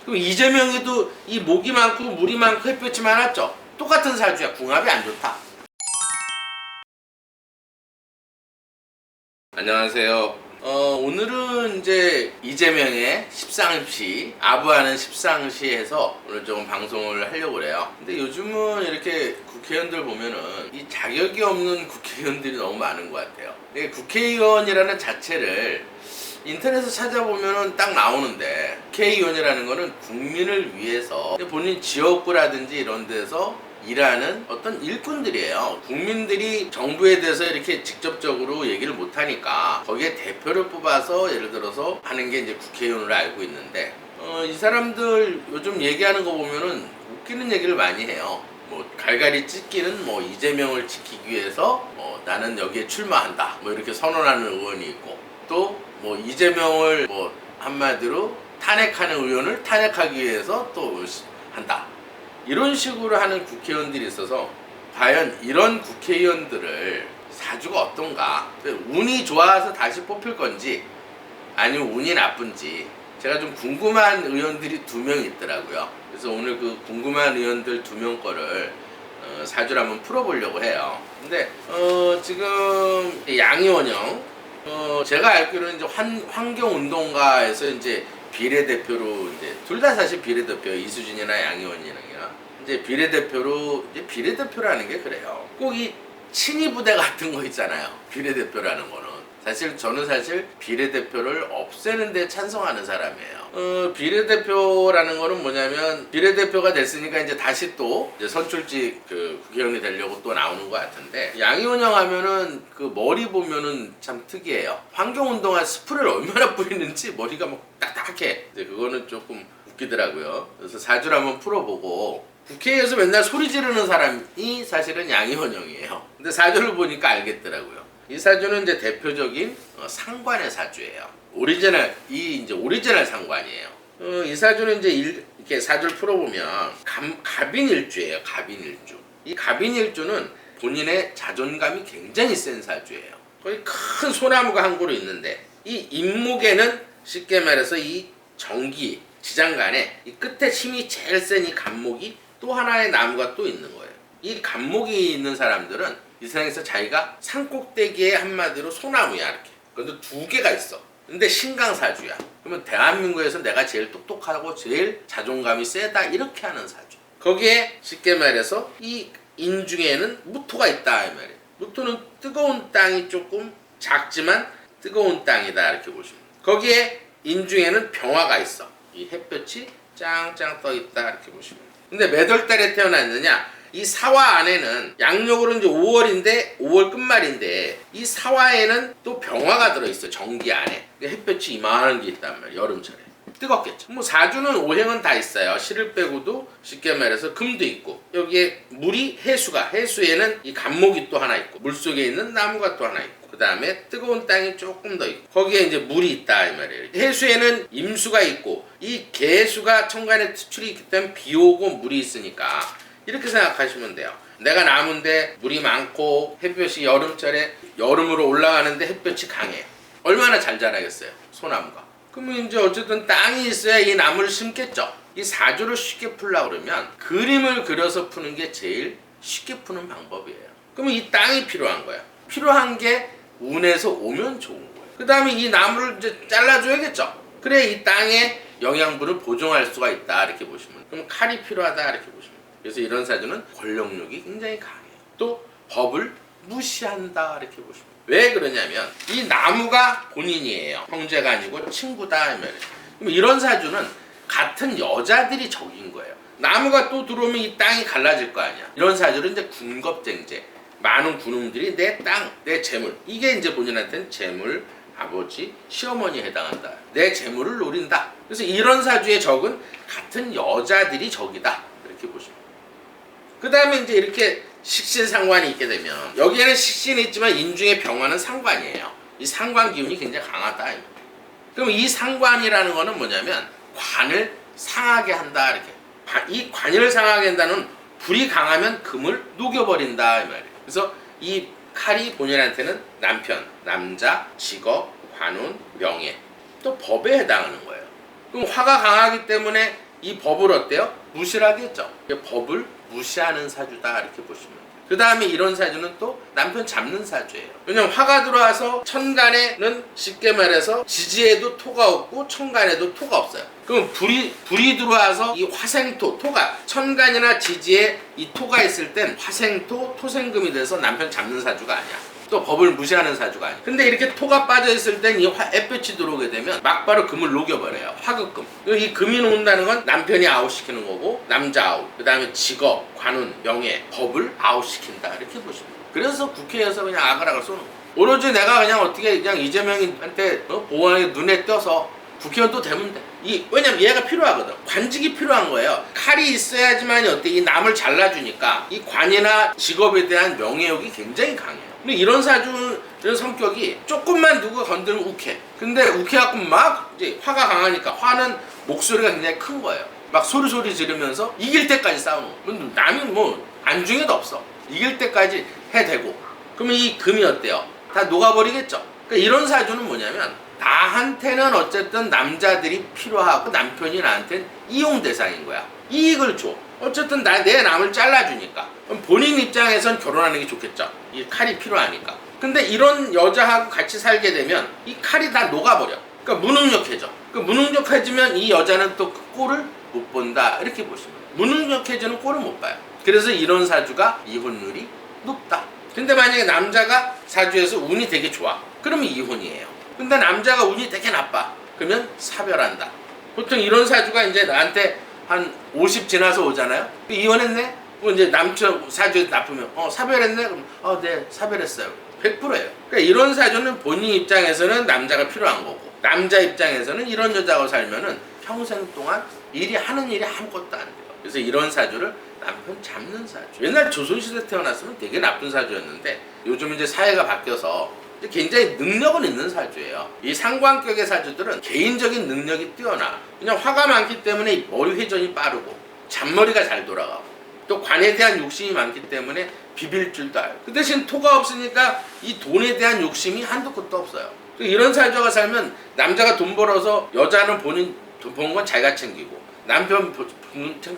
그럼 이재명이도 이 목이 많고 물이 많고 햇볕이 많았죠. 똑같은 사주야. 궁합이 안 좋다. 안녕하세요. 오늘은 이제 이재명의 십상시, 아부하는 십상시에서 오늘 조금 방송을 하려고 그래요. 근데 요즘은 이렇게 국회의원들 보면은 이 자격이 없는 국회의원들이 너무 많은 것 같아요. 국회의원이라는 자체를 인터넷에서 찾아보면은 딱 나오는데, 국회의원이라는 거는 국민을 위해서 본인 지역구라든지 이런 데서 일하는 어떤 일꾼들이에요. 국민들이 정부에 대해서 이렇게 직접적으로 얘기를 못하니까 거기에 대표를 뽑아서 예를 들어서 하는 게 이제 국회의원으로 알고 있는데, 이 사람들 요즘 얘기하는 거 보면은 웃기는 얘기를 많이 해요. 뭐 갈갈이 찢기는 뭐 이재명을 지키기 위해서 나는 여기에 출마한다 뭐 이렇게 선언하는 의원이 있고, 또 뭐 이재명을 뭐 한마디로 탄핵하는 의원을 탄핵하기 위해서 또 한다, 이런 식으로 하는 국회의원들이 있어서 과연 이런 국회의원들을 사주가 어떤가, 운이 좋아서 다시 뽑힐 건지 아니면 운이 나쁜지 제가 좀 궁금한 의원들이 2명 있더라고요. 그래서 오늘 그 궁금한 의원들 2명 거를 사주를 한번 풀어보려고 해요. 근데 지금 양이원형, 제가 알기로는 이제 환경운동가에서 이제 비례대표로, 이제 둘 다 사실 비례대표예요. 이수진이나 양이원이나 이제 비례대표로, 이제 비례대표라는 게 그래요. 꼭 이 친위 부대 같은 거 있잖아요. 비례대표라는 거는 사실 저는 비례대표를 없애는 데 찬성하는 사람이에요. 비례대표라는 거는 뭐냐면, 비례대표가 됐으니까 이제 다시 또 이제 선출직 국회의원이 되려고 또 나오는 것 같은데, 양이원형 하면은 그 머리 보면은 참 특이해요. 환경운동화 스프레이를 얼마나 뿌리는지 머리가 막 딱딱해. 이제 그거는 조금 웃기더라고요. 그래서 사주를 한번 풀어보고, 국회에서 맨날 소리 지르는 사람이 사실은 양이원형이에요. 근데 사주를 보니까 알겠더라고요. 이 사주는 이제 대표적인 상관의 사주예요. 오리지널 상관이에요. 이 사주는 이제 이렇게 사주를 풀어보면 갑인일주예요. 갑인일주. 이 갑인일주는 본인의 자존감이 굉장히 센 사주예요. 거의 큰 소나무가 한 그루 있는데, 이 잇목에는 쉽게 말해서 이 정기, 지장간에 이 끝에 힘이 제일 센 이 갑목이 또 하나의 나무가 또 있는 거예요. 이 갑목이 있는 사람들은 이 세상에서 자기가 산꼭대기에 한마디로 소나무야, 이렇게. 근데 2개가 있어. 근데 신강사주야. 그러면 대한민국에서 내가 제일 똑똑하고 제일 자존감이 세다, 이렇게 하는 사주. 거기에 쉽게 말해서 이 인중에는 무토가 있다, 이 말이에요. 무토는 뜨거운 땅이 조금 작지만 뜨거운 땅이다, 이렇게 보시면 돼요. 거기에 인중에는 병화가 있어. 이 햇볕이 짱짱 떠 있다, 이렇게 보시면 돼요. 근데 몇 월 달에 태어났느냐? 이 사화 안에는 양력으로 이제 5월 끝말인데, 이 사화에는 또 병화가 들어있어. 정기 안에. 햇볕이 이만한 게 있단 말이에요. 여름철에 뜨겁겠죠. 뭐 사주는 오행은 다 있어요. 실을 빼고도 쉽게 말해서 금도 있고, 여기에 물이 해수에는 이 갑목이 또 하나 있고, 물속에 있는 나무가 또 하나 있고, 그 다음에 뜨거운 땅이 조금 더 있고, 거기에 이제 물이 있다, 이 말이에요. 해수에는 임수가 있고, 이 개수가 천간에 특출이 있기 때문에 비 오고 물이 있으니까 이렇게 생각하시면 돼요. 내가 나무인데 물이 많고 햇볕이 여름으로 올라가는데 햇볕이 강해. 얼마나 잘 자라겠어요, 소나무가. 그러면 이제 어쨌든 땅이 있어야 이 나무를 심겠죠. 이 사주를 쉽게 풀려고 그러면 그림을 그려서 푸는 게 제일 쉽게 푸는 방법이에요. 그러면 이 땅이 필요한 거야. 필요한 게 운에서 오면 좋은 거예요. 그 다음에 이 나무를 이제 잘라줘야겠죠. 그래 이 땅에 영양분을 보존할 수가 있다, 이렇게 보시면. 그럼 칼이 필요하다, 이렇게 보시면. 그래서 이런 사주는 권력력이 굉장히 강해요. 또 법을 무시한다, 이렇게 보시면. 왜 그러냐면 이 나무가 본인이에요. 형제가 아니고 친구다, 이 말이에요. 그럼 이런 사주는 같은 여자들이 적인 거예요. 나무가 또 들어오면 이 땅이 갈라질 거 아니야. 이런 사주는 이제 군겁쟁제. 많은 군웅들이 내 땅, 내 재물, 이게 이제 본인한테는 재물, 아버지, 시어머니에 해당한다. 내 재물을 노린다. 그래서 이런 사주의 적은 같은 여자들이 적이다, 이렇게 보시면. 그 다음에 이제 이렇게 식신상관이 있게 되면, 여기에는 식신이 있지만 인중의 병화는 상관이에요. 이 상관 기운이 굉장히 강하다. 그럼 이 상관이라는 거는 뭐냐면 관을 상하게 한다, 이렇게. 이 관을 상하게 한다는, 불이 강하면 금을 녹여버린다, 이 말이에요. 그래서 이 칼이 본인한테는 남편, 남자, 직업, 관운, 명예, 또 법에 해당하는 거예요. 그럼 화가 강하기 때문에 이 법을 어때요? 무시를 하겠죠. 법을 무시하는 사주다 이렇게 보시면 돼요. 그 다음에 이런 사주는 또 남편 잡는 사주예요. 왜냐면 화가 들어와서 천간에는 쉽게 말해서 지지에도 토가 없고 천간에도 토가 없어요. 그럼 불이 들어와서 이 화생토, 토가 천간이나 지지에 이 토가 있을 땐 화생토, 토생금이 돼서 남편 잡는 사주가 아니야. 또 법을 무시하는 사주가 아니야. 근데 이렇게 토가 빠져있을 땐 이 햇볕이 들어오게 되면 막바로 금을 녹여버려요. 화극금. 이 금이 녹는다는 건 남편이 아웃시키는 거고 남자 아웃, 그 다음에 직업, 관운, 명예, 법을 아웃시킨다 이렇게 보시면 돼요. 그래서 국회에서 그냥 아글아글 쏘는 거예요. 오로지 내가 그냥 어떻게 그냥 이재명한테 보호하게 눈에 띄어서 국회의원 또 되면 돼. 왜냐면 얘가 필요하거든. 관직이 필요한 거예요. 칼이 있어야지만 어때? 이 남을 잘라주니까 이 관이나 직업에 대한 명예욕이 굉장히 강해요. 근데 이런 사주는 성격이 조금만 누가 건드리면 욱해. 근데 욱해갖고 막 이제 화가 강하니까 화는 목소리가 굉장히 큰 거예요. 막 소리 지르면서 이길 때까지 싸우는 거예요. 남이 뭐 안중에도 없어. 이길 때까지 해대고. 그러면 이 금이 어때요? 다 녹아버리겠죠. 그러니까 이런 사주는 뭐냐면 나한테는 어쨌든 남자들이 필요하고 남편이 나한테는 이용 대상인 거야. 이익을 줘. 어쨌든 내 남을 잘라주니까. 그럼 본인 입장에선 결혼하는 게 좋겠죠. 이 칼이 필요하니까. 근데 이런 여자하고 같이 살게 되면 이 칼이 다 녹아버려. 그러니까 무능력해져. 그러니까 무능력해지면 이 여자는 또 그 꼴을 못 본다 이렇게 보시면 돼요. 무능력해지는 꼴을 못 봐요. 그래서 이런 사주가 이혼율이 높다. 근데 만약에 남자가 사주에서 운이 되게 좋아. 그러면 이혼이에요. 근데 남자가 운이 되게 나빠. 그러면 사별한다. 보통 이런 사주가 이제 나한테 한 50 지나서 오잖아요. 이혼했네? 그럼 이제 남편 사주에서 나쁘면 사별했네? 그럼 네 사별했어요. 100%예요. 그러니까 이런 사주는 본인 입장에서는 남자가 필요한 거고 남자 입장에서는 이런 여자하고 살면은 평생 동안 하는 일이 아무것도 안 돼요. 그래서 이런 사주를 남편 잡는 사주. 옛날 조선시대 태어났으면 되게 나쁜 사주였는데 요즘 이제 사회가 바뀌어서 굉장히 능력은 있는 사주예요. 이 상관격의 사주들은 개인적인 능력이 뛰어나. 그냥 화가 많기 때문에 머리 회전이 빠르고 잔머리가 잘 돌아가고 또 관에 대한 욕심이 많기 때문에 비빌 줄도 알고. 그 대신 토가 없으니까 이 돈에 대한 욕심이 한도 끝도 없어요. 이런 사주가 살면 남자가 돈 벌어서 여자는 본인 돈 번 건 자기가 챙기고 남편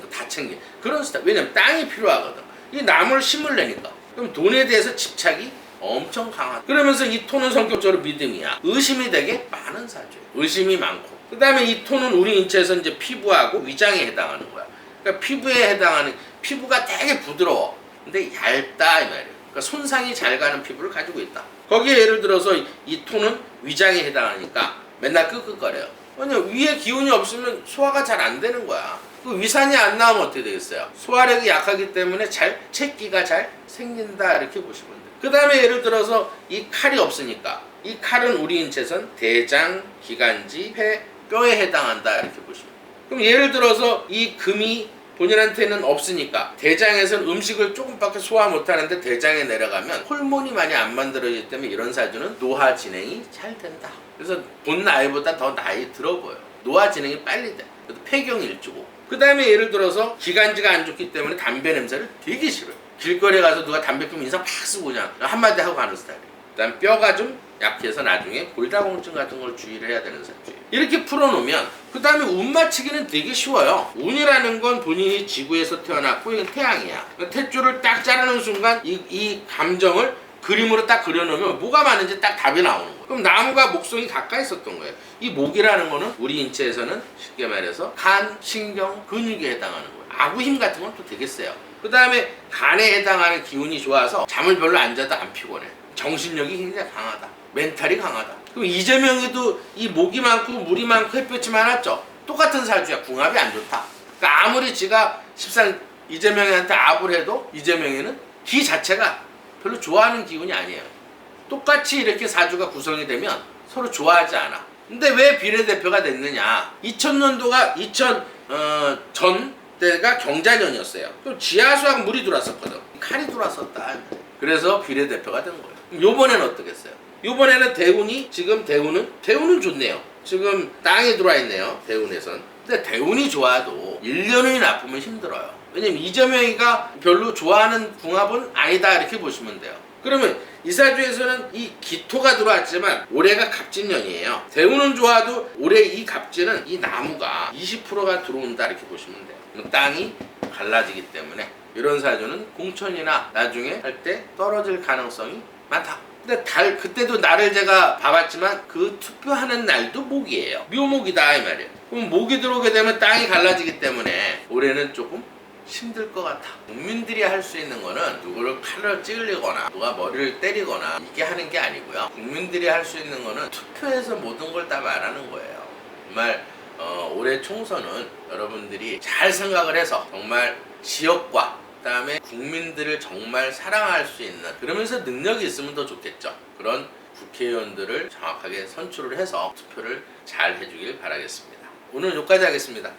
다 챙겨. 그런 스타일. 왜냐면 땅이 필요하거든. 이 남을 힘을 내니까. 그럼 돈에 대해서 집착이 엄청 강하다. 그러면서 이 토는 성격적으로 믿음이야. 의심이 되게 많은 사주예요. 의심이 많고. 그 다음에 이 토는 우리 인체에서 이제 피부하고 위장에 해당하는 거야. 그러니까 피부에 해당하는, 피부가 되게 부드러워. 근데 얇다 이 말이에요. 그러니까 손상이 잘 가는 피부를 가지고 있다. 거기에 예를 들어서 이 토는 위장에 해당하니까 맨날 끄끄거려요. 왜냐면 위에 기운이 없으면 소화가 잘 안 되는 거야. 그 위산이 안 나오면 어떻게 되겠어요? 소화력이 약하기 때문에 체기가 잘 생긴다 이렇게 보시면 돼요. 그 다음에 예를 들어서 이 칼이 없으니까 이 칼은 우리 인체선 대장, 기관지, 폐, 뼈에 해당한다 이렇게 보시면 돼요. 그럼 예를 들어서 이 금이 본인한테는 없으니까 대장에서는 음식을 조금밖에 소화 못하는데 대장에 내려가면 호르몬이 많이 안 만들어지기 때문에 이런 사주는 노화 진행이 잘 된다. 그래서 본 나이보다 더 나이 들어 보여. 노화 진행이 빨리 돼. 그래도 폐경 일주고. 그 다음에 예를 들어서 기관지가 안 좋기 때문에 담배 냄새를 되게 싫어요. 길거리에 가서 누가 담배 피우면 인상 팍 쓰고 그냥 한마디 하고 가는 스타일이에요. 그 다음 뼈가 좀 약해서 나중에 골다공증 같은 걸 주의를 해야 되는 사주예요. 이렇게 풀어놓으면 그 다음에 운 맞추기는 되게 쉬워요. 운이라는 건 본인이 지구에서 태어났고 이건 태양이야. 탯줄을 딱 자르는 순간 이 감정을 그림으로 딱 그려놓으면 뭐가 많은지 딱 답이 나오는 거예요. 그럼 나무가 목성이 가까이 있었던 거예요. 이 목이라는 거는 우리 인체에서는 쉽게 말해서 간, 신경, 근육에 해당하는 거예요. 아구힘 같은 건 또 되게 세요. 그 다음에 간에 해당하는 기운이 좋아서 잠을 별로 안 자도 안 피곤해. 정신력이 굉장히 강하다. 멘탈이 강하다. 그럼 이재명이도 이 목이 많고 물이 많고 햇볕이 많았죠. 똑같은 사주야. 궁합이 안 좋다. 그러니까 아무리 지가 십상 이재명이한테 압을 해도 이재명이는 기 자체가 별로 좋아하는 기운이 아니에요. 똑같이 이렇게 사주가 구성이 되면 서로 좋아하지 않아. 근데 왜 비례대표가 됐느냐? 2000년도가 전 때가 경자년이었어요. 그럼 지하수하고 물이 들어왔었거든. 칼이 들어왔었다. 그래서 비례대표가 된 거예요. 요번에는 어떻겠어요? 요번에는 대운은 좋네요. 지금 땅이 들어와 있네요. 대운에선. 근데 대운이 좋아도 1년이 나쁘면 힘들어요. 왜냐면 이재명이가 별로 좋아하는 궁합은 아니다 이렇게 보시면 돼요. 그러면 이사주에서는 이 기토가 들어왔지만 올해가 갑진년이에요. 대운은 좋아도 올해 이 갑진은 이 나무가 20%가 들어온다 이렇게 보시면 돼요. 그럼 땅이 갈라지기 때문에 이런 사주는 공천이나 나중에 할 때 떨어질 가능성이 많다. 근데 그때도 날을 제가 봐봤지만 그 투표하는 날도 목이에요. 묘목이다 이 말이에요. 그럼 목이 들어오게 되면 땅이 갈라지기 때문에 올해는 조금 힘들 것 같아. 국민들이 할 수 있는 거는 누구를 칼을 찌르거나 누가 머리를 때리거나 이게 하는 게 아니고요. 국민들이 할 수 있는 거는 투표해서 모든 걸 다 말하는 거예요. 정말 올해 총선은 여러분들이 잘 생각을 해서 정말 지역과 그다음에 국민들을 정말 사랑할 수 있는, 그러면서 능력이 있으면 더 좋겠죠. 그런 국회의원들을 정확하게 선출을 해서 투표를 잘 해주길 바라겠습니다. 오늘 여기까지 하겠습니다.